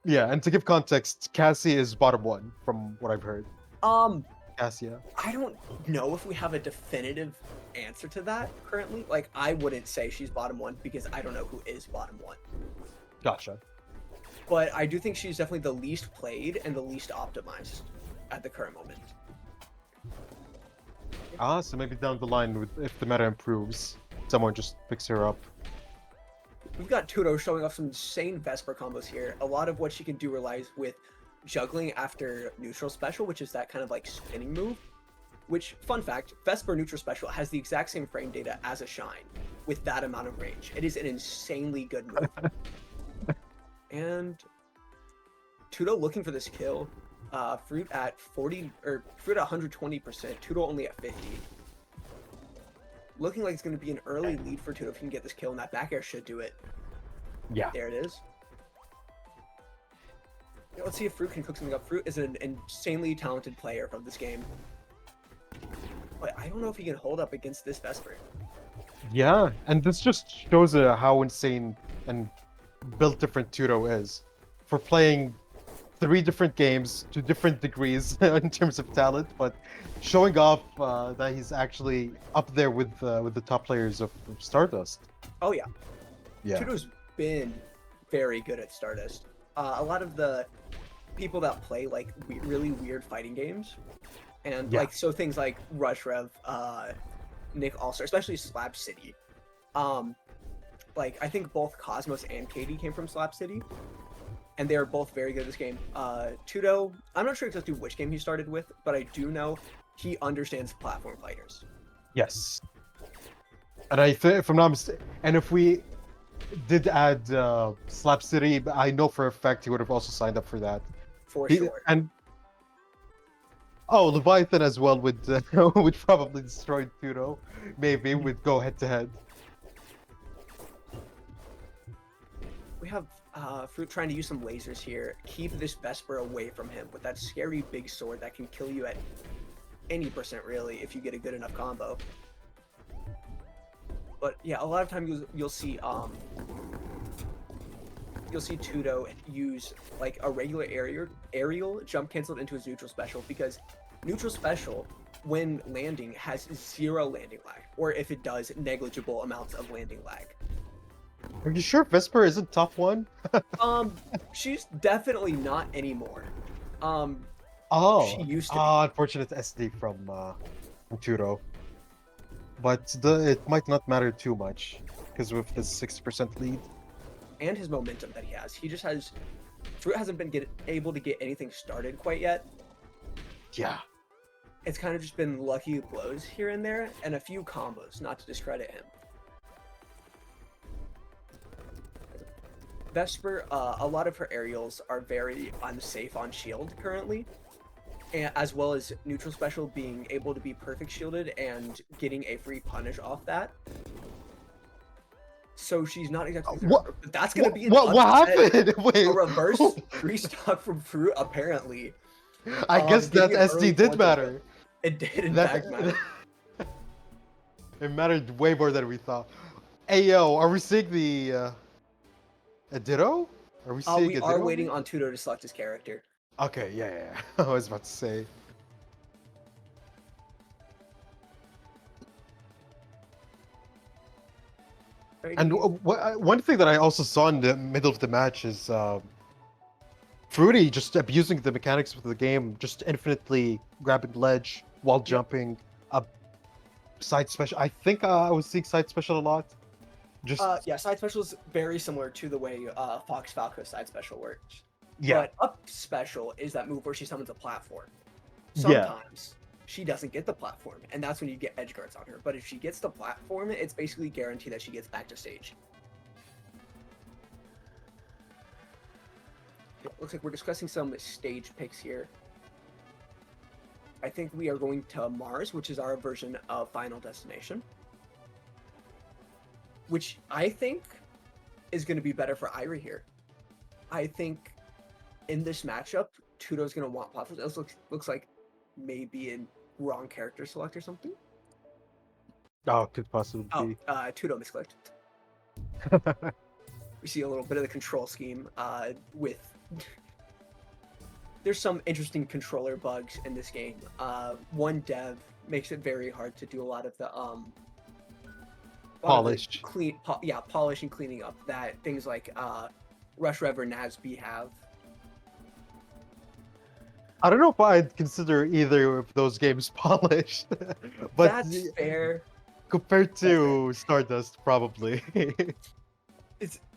Yeah, and to give context, Cassie is bottom one from what I've heard. Um, Cassia. I don't know if we have a definitive answer to that currently. Like, I wouldn't say she's bottom one because I don't know who is bottom one. Gotcha. But I do think she's definitely the least played and the least optimized at the current moment. So maybe down the line, if the meta improves, someone just picks her up. We've got Tudo showing off some insane Vesper combos here. A lot of what she can do relies with juggling after neutral special, which is that kind of like spinning move. Which, fun fact, Vesper neutral special has the exact same frame data as a Shine with that amount of range. It is an insanely good move. And Tudo looking for this kill. Fruit at 40 or Fruit at 120%. Tudo only at 50. Looking like it's going to be an early lead for Tudo if he can get this kill, and that back air should do it. Yeah. There it is. Yeah, let's see if Fruit can cook something up. Fruit is an insanely talented player from this game. But I don't know if he can hold up against this Vesper. Yeah, and this just shows how insane and built different Tudo is. For playing 3 different games to different degrees in terms of talent, but showing off that he's actually up there with the top players of Stardust. Oh yeah. Yeah. Tudo's been very good at Stardust. A lot of the people that play like really weird fighting games, and like so things like Rush Rev, Nick Allstar, especially Slap City. Like I think both Cosmos and Katie came from Slap City, and they're both very good at this game. Tudo, I'm not sure exactly which game he started with, but I do know he understands platform fighters. Yes. And I think, if I'm not mistaken, and if we did add Slap City, I know for a fact he would have also signed up for that. For sure. And Leviathan as well would would probably destroy Tudo. Maybe would go head to head. We have Fruit trying to use some lasers here. Keep this Vesper away from him with that scary big sword that can kill you at any percent really if you get a good enough combo. But yeah, a lot of times you'll see Tudo use like a regular aerial jump canceled into his neutral special, because neutral special when landing has 0 landing lag, or if it does, negligible amounts of landing lag. Are you sure Vesper isn't top 1? She's definitely not anymore. She used to be. Unfortunate SD from Tudo. But it might not matter too much, because with this 60% lead. And his momentum that he has. He just has... Fruit hasn't been able to get anything started quite yet. Yeah. It's kind of just been lucky blows here and there, and a few combos, not to discredit him. Vesper, a lot of her aerials are very unsafe on shield currently, as well as neutral special being able to be perfect shielded and getting a free punish off that. So she's not exactly. What? But that's gonna be what happened? Wait, a reverse restock from Fruit apparently. I guess that SD did matter. It did in fact matter. It mattered way more than we thought. Hey yo, are we seeing the a Ditto? Are we seeing we are waiting on Tudo to select his character. Okay, yeah. I was about to say. And one thing that I also saw in the middle of the match is Fruity just abusing the mechanics of the game, just infinitely grabbing ledge while jumping up side special. I think I was seeing side special a lot. Just yeah, side special is very similar to the way Fox Falco side special works. Yeah. But up special is that move where she summons a platform. Sometimes she doesn't get the platform, and that's when you get edge guards on her. But if she gets the platform, it's basically guaranteed that she gets back to stage. It looks like we're discussing some stage picks here. I think we are going to Mars, which is our version of Final Destination. Which I think is going to be better for Ayrie here. I think in this matchup, Tudo's going to want platforms. It looks like maybe in wrong character select or something. Oh, could possibly be. Tudo misclicked. We see a little bit of the control scheme with there's some interesting controller bugs in this game. One dev makes it very hard to do a lot of the Polish. polish and cleaning up that things like Rush Rev or Nasby have. I don't know if I'd consider either of those games polished, but That's fair. compared to Stardust, probably.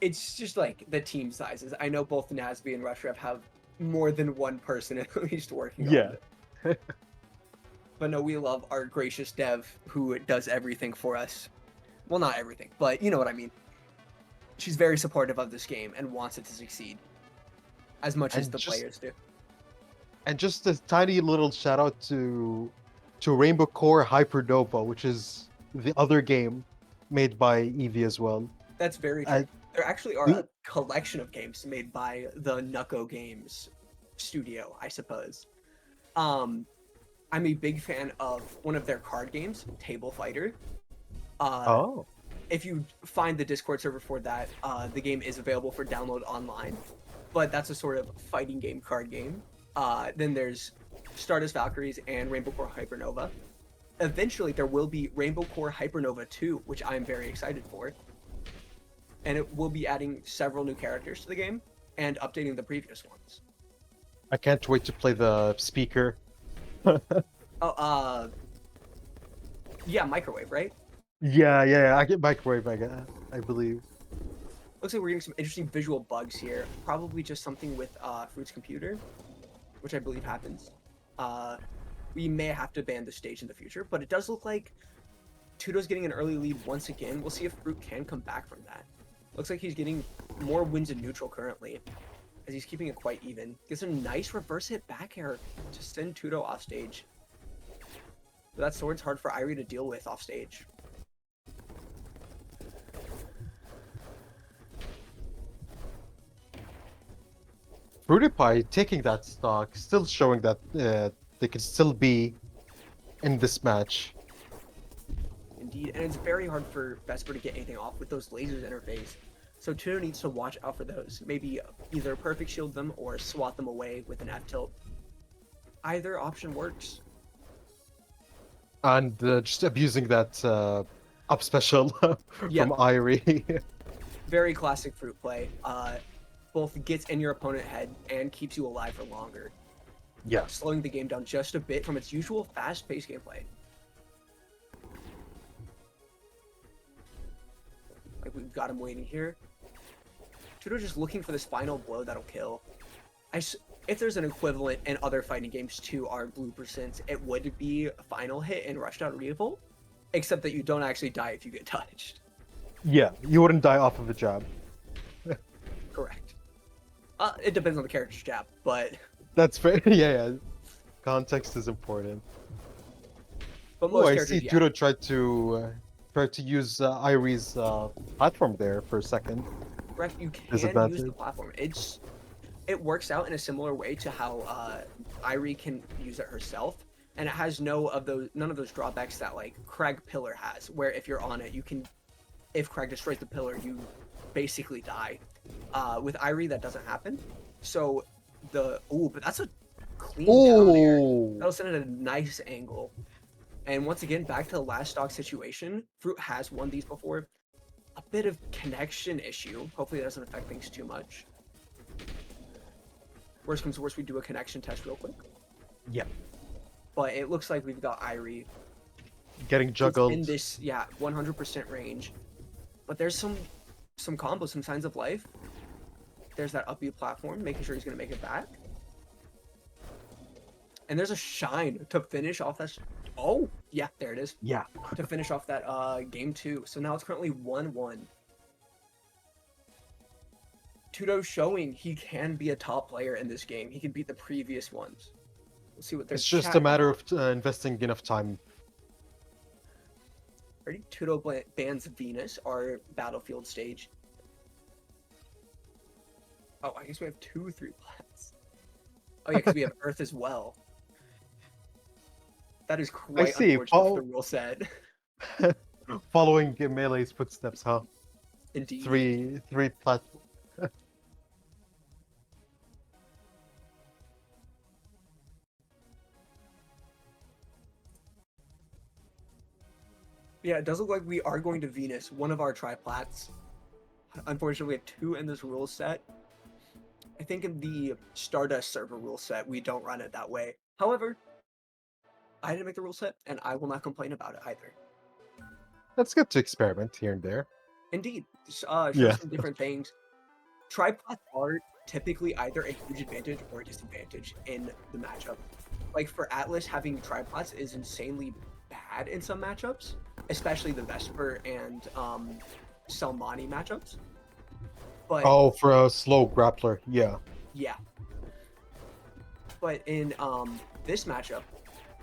It's just like the team sizes. I know both Nasby and Rush Rev have more than one person at least working on it. But no, we love our gracious dev who does everything for us. Well, not everything, but you know what I mean. She's very supportive of this game and wants it to succeed as much as the players do. And just a tiny little shout out to Rainbow Core Hypernova, which is the other game made by Eevee as well. That's very true. There actually are a collection of games made by the Nucko Games studio, I suppose. I'm a big fan of one of their card games, Table Fighter. If you find the Discord server for that, the game is available for download online. But that's a sort of fighting game card game. Then there's Stardust Valkyries and Rainbow Core Hypernova. Eventually, there will be Rainbow Core Hypernova 2, which I'm very excited for. And it will be adding several new characters to the game and updating the previous ones. I can't wait to play the speaker. Yeah, Microwave, right? Yeah. I get Microwave, I believe. Looks like we're getting some interesting visual bugs here. Probably just something with Fruit's computer, which I believe happens. We may have to ban the stage in the future, but it does look like Tudo's getting an early lead once again. We'll see if Fruit can come back from that. Looks like he's getting more wins in neutral currently, as he's keeping it quite even. Gets a nice reverse hit back air to send Tudo off stage. But that sword's hard for Ayrie to deal with off stage. fruitiepie taking that stock, still showing that they can still be in this match. Indeed, and it's very hard for Vesper to get anything off with those lasers interface. So Tudo needs to watch out for those. Maybe either perfect shield them or swat them away with an F tilt. Either option works. And just abusing that up special from Ayrie. Very classic Fruit play. Both gets in your opponent head and keeps you alive for longer. Yeah. Slowing the game down just a bit from its usual fast-paced gameplay. Like, we've got him waiting here. Tudo just looking for this final blow that'll kill. If there's an equivalent in other fighting games to our blue percents, it would be a final hit in Rushed Out Revolt, except that you don't actually die if you get touched. Yeah, you wouldn't die off of a jab. Correct. It depends on the character's jab, but... That's fair. Yeah. Context is important. But most I see Tudo tried to use Ayrie's platform there for a second. Correct, you can use the platform. It works out in a similar way to how Ayrie can use it herself, and it has none of those drawbacks that like Craig Pillar has, where if you're on it, if Craig destroys the pillar, you basically die. With Ayrie, that doesn't happen. So but that's a clean down air. That'll send it at a nice angle. And once again, back to the last stock situation. Fruit has won these before. A bit of connection issue. Hopefully it doesn't affect things too much. Worst comes to worst, we do a connection test real quick. Yeah. But it looks like we've got Ayrie getting juggled in this 100% range. But there's some combos, some signs of life. There's that up B platform, making sure he's gonna make it back. And there's a shine to finish off that. Oh, yeah, there it is. Yeah. To finish off that game 2. So now it's currently 1-1. Tudo showing he can be a top player in this game. He can beat the previous ones. We'll see what there's. It's just a matter of investing enough time. Ready? Tudo bans Venus, our battlefield stage. Oh, I guess we have 2 3 planets. Oh yeah, because we have Earth as well. That is quite unfortunate for the rule set. Following Melee's footsteps, huh? Indeed. Three platforms. Yeah, it does look like we are going to Venus, one of our triplats. Unfortunately, we have 2 in this rule set. I think in the Stardust server rule set, we don't run it that way. However, I didn't make the rule set, and I will not complain about it either. That's good to experiment here and there. Indeed, show Yeah. some different things. Triplats are typically either a huge advantage or a disadvantage in the matchup. Like for Atlas, having triplats is insanely bad in some matchups, especially the Vesper and Selmani matchups. But Oh, for a slow grappler. Yeah. yeah, but in this matchup,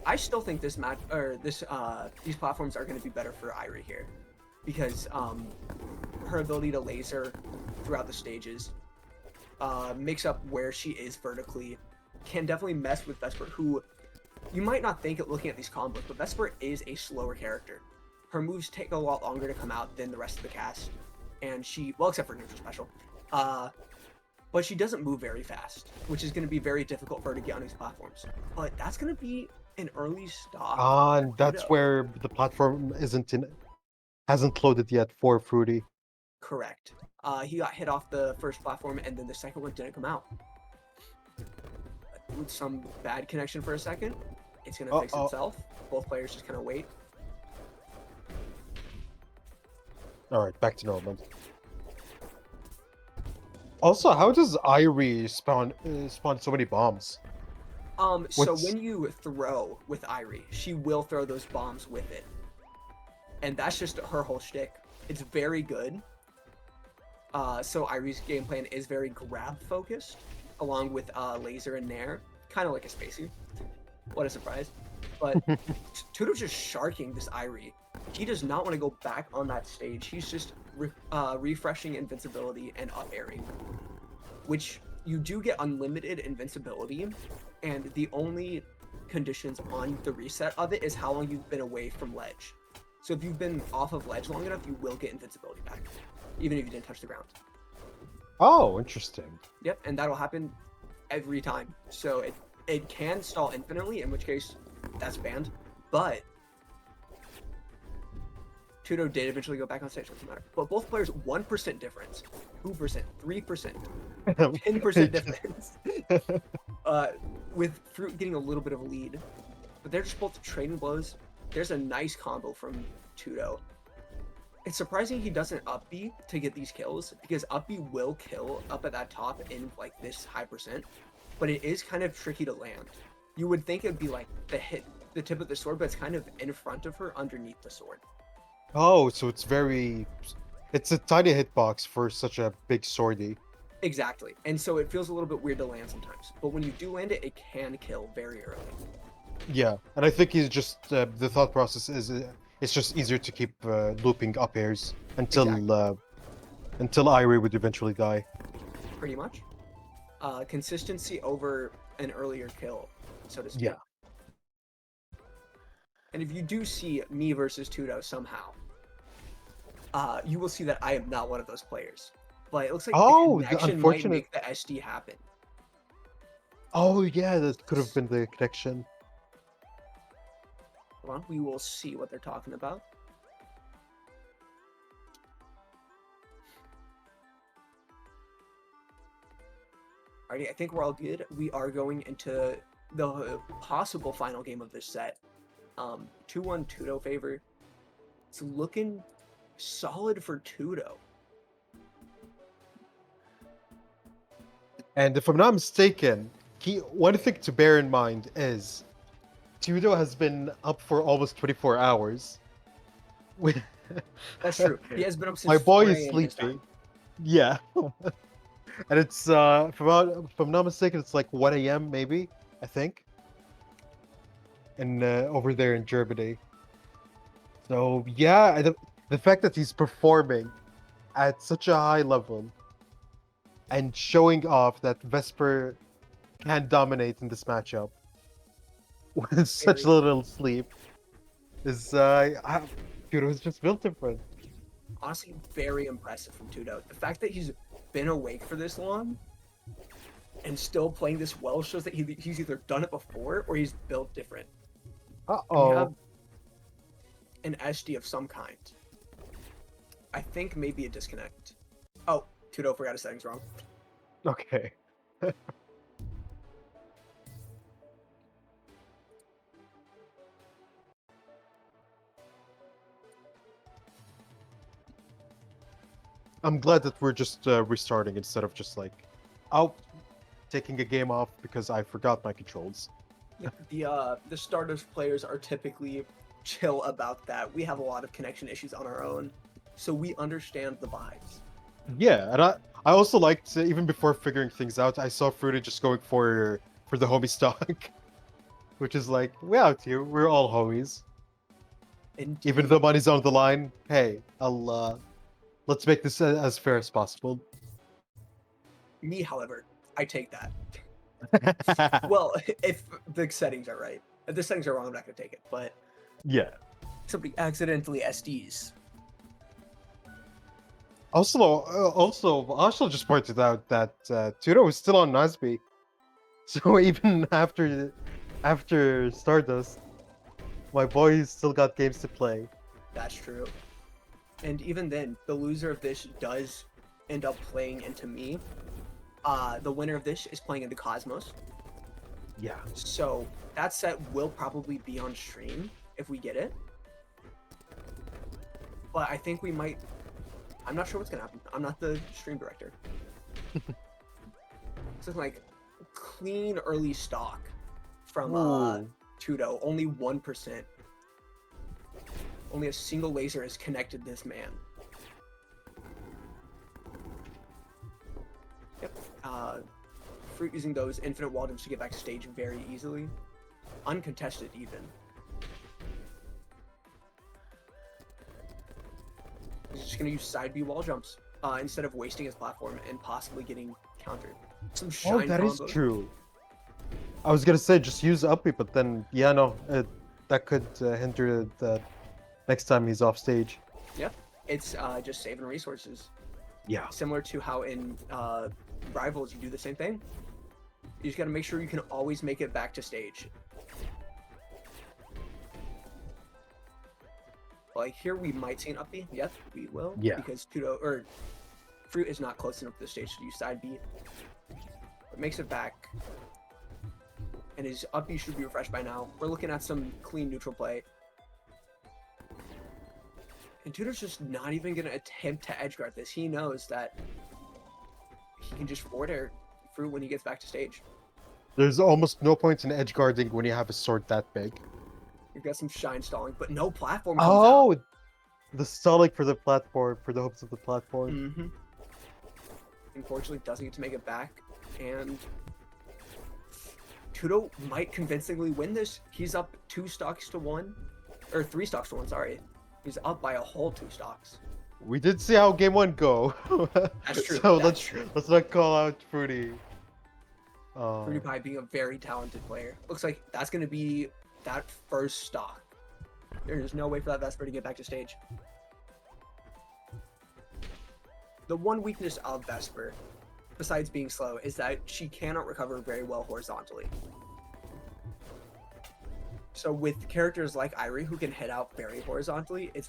I still think this match or this these platforms are going to be better for Ayrie here, because her ability to laser throughout the stages, mix up where she is vertically, can definitely mess with Vesper, who you might not think it looking at these combos, but Vesper is a slower character. Her moves take a lot longer to come out than the rest of the cast, and she, well, except for neutral special, but she doesn't move very fast, which is going to be very difficult for her to get on these platforms. But that's going to be an early stop. And that's where the platform hasn't loaded yet for Fruity. Correct. He got hit off the first platform, and then the second one didn't come out. With some bad connection for a second, it's going to fix itself. Both players just kind of wait. All right, back to normal. Also, how does Ayrie spawn so many bombs? So when you throw with Ayrie, she will throw those bombs with it. And that's just her whole shtick. It's very good. So Ayrie's game plan is very grab focused, along with laser and nair, kind of like a Spacey. What a surprise! But Tudo's just sharking this Ayrie. He does not want to go back on that stage. He's just refreshing invincibility and up airing, which you do get unlimited invincibility, and the only conditions on the reset of it is how long you've been away from ledge. So if you've been off of ledge long enough, you will get invincibility back, even if you didn't touch the ground. Oh, interesting. Yep, and that'll happen every time. So it can stall infinitely, in which case that's banned. But Tudo did eventually go back on stage, doesn't matter. But both players, 1% difference, 2%, 3%, 10% difference. With Fruit getting a little bit of a lead. But they're just both trading blows. There's a nice combo from Tudo. It's surprising he doesn't up B to get these kills, because up B will kill up at that top in like this high percent, but it is kind of tricky to land. You would think it'd be like the tip of the sword, but it's kind of in front of her underneath the sword. Oh, so it's a tiny hitbox for such a big swordie. Exactly. And so it feels a little bit weird to land sometimes, but when you do land it, it can kill very early. Yeah, and I think he's just the thought process is it's just easier to keep looping up airs until until Ayrie would eventually die. Pretty much. Consistency over an earlier kill, so to speak. Yeah. And if you do see me versus Tudo somehow, you will see that I am not one of those players. But it looks like the connection might make the SD happen. Oh yeah, that could have been the connection. Hold on, we will see what they're talking about. Alrighty, I think we're all good. We are going into the possible final game of this set. 2-1 Tudo favor. It's looking solid for Tudo. And if I'm not mistaken, one thing to bear in mind is Tudo has been up for almost 24 hours. That's true. He has been up since my boy 4 is a.m. his sleeping. time. Yeah. And it's if I'm not mistaken, it's like 1 a.m. maybe, I think. And over there in Germany. So yeah, the fact that he's performing at such a high level and showing off that Vesper can dominate in this matchup with such little sleep is Tudo is just built different. Honestly, very impressive from Tudo. The fact that he's been awake for this long and still playing this well shows that he's either done it before or he's built different. Uh-oh. an SD of some kind. I think maybe a disconnect. Oh, Tudo forgot his settings wrong. Okay. I'm glad that we're just restarting instead of just like, out taking a game off because I forgot my controls. The Stardust players are typically chill about that. We have a lot of connection issues on our own, so we understand the vibes. Yeah, and I also liked even before figuring things out, I saw Fruity just going for the homie stock, which is like, we're out here, we're all homies. Indeed. Even though money's on the line, hey, let's make this as fair as possible. Me, however, I take that. Well, if the settings are right. If the settings are wrong, I'm not going to take it. But Yeah. somebody accidentally SDs. Also just pointed out that Tudo is still on Nasby, so even after Stardust, my boy's still got games to play. That's true. And even then, the loser of this does end up playing into me. The winner of this is playing into Cosmos. Yeah. So that set will probably be on stream if we get it. But I think we might. I'm not sure what's gonna happen. I'm not the stream director. It's looking like clean early stock from Tudo. Only 1%. Only a single laser has connected this man. Yep. Fruit using those infinite wall jumps to get back to stage very easily. Uncontested even. He's just going to use side B wall jumps instead of wasting his platform and possibly getting countered. Some shine That is combo. true. I was gonna say just use uppy, but then yeah, no, that could hinder the next time he's off stage. Yep. It's just saving resources. Yeah. Similar to how in Rivals you do the same thing. You just got to make sure you can always make it back to stage. Like here we might see an up B. Yes, we will. Yeah. Because Fruit is not close enough to the stage to use side B. It makes it back. And his up B should be refreshed by now. We're looking at some clean neutral play. And Tudo's just not even going to attempt to edgeguard this. He knows that he can just forward air Fruit when he gets back to stage. There's almost no point in edge guarding when you have a sword that big. You've got some shine stalling, but no platform comes out. The stalling for the platform, for the hopes of the platform. Mm-hmm. Unfortunately, doesn't get to make it back. And Tudo might convincingly win this. He's up 2 stocks to 1. Or 3 stocks to 1, sorry. He's up by a whole 2 stocks. We did see how game 1 go. That's true. So That's true. let's not call out Fruity. Fruitiepie being a very talented player. Looks like that's going to be that first stock. There's no way for that Vesper to get back to stage. The one weakness of Vesper, besides being slow, is that she cannot recover very well horizontally. So with characters like Ayrie who can hit out very horizontally, it's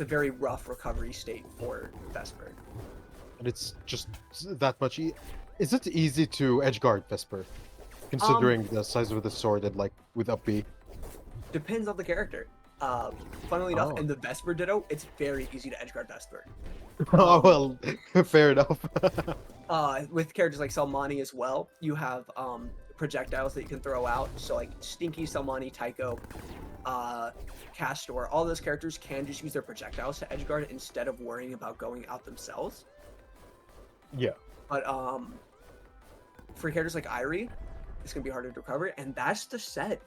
a very rough recovery state for Vesper. And it's just that much. Is it easy to edgeguard Vesper, considering the size of the sword and like with up B? Depends on the character. Funnily enough, in the Vesper Ditto, it's very easy to edgeguard Vesper. Oh well, fair enough. With characters like Salmani as well, you have projectiles that you can throw out. So like Stinky, Salmani, Tycho, Castor, all those characters can just use their projectiles to edgeguard instead of worrying about going out themselves. Yeah. But for characters like Ayrie, it's gonna be harder to recover, and that's the set.